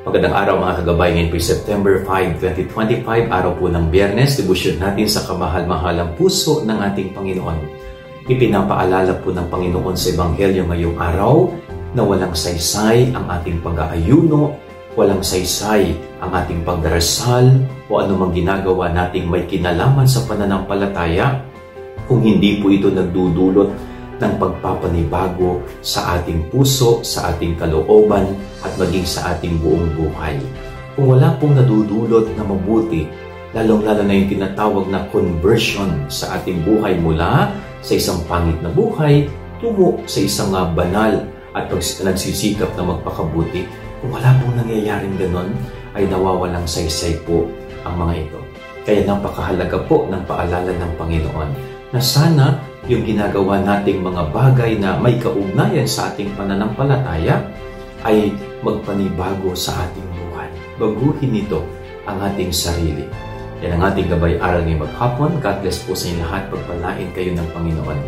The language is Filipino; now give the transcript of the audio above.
Magandang araw mga kagabay. Ngayon po September 5, 2025, araw po ng Biyernes, debosyon natin sa kamahal-mahalang puso ng ating Panginoon. Ipinapaalala po ng Panginoon sa Ebanghelyo ngayong araw na walang saysay ang ating pag-aayuno, walang saysay ang ating pagdarasal o anumang ginagawa nating may kinalaman sa pananampalataya kung hindi po ito nagdudulot ng pagpapanibago sa ating puso, sa ating kalooban, at maging sa ating buong buhay. Kung wala pong nadudulot na mabuti, lalong-lalo na yung tinatawag na conversion sa ating buhay mula sa isang pangit na buhay, tungo sa isang banal at nagsisikap na magpakabuti, kung wala pong nangyayaring ganon, ay nawawalang saysay po ang mga ito. Kaya napakahalaga po ng paalala ng Panginoon na sana yung ginagawa nating mga bagay na may kaugnayan sa ating pananampalataya ay magpanibago sa ating buhay. Baguhin nito ang ating sarili. Yan ang ating gabay aral ngayong maghapon. God bless po sa inyo lahat. Pagpalain kayo ng Panginoon.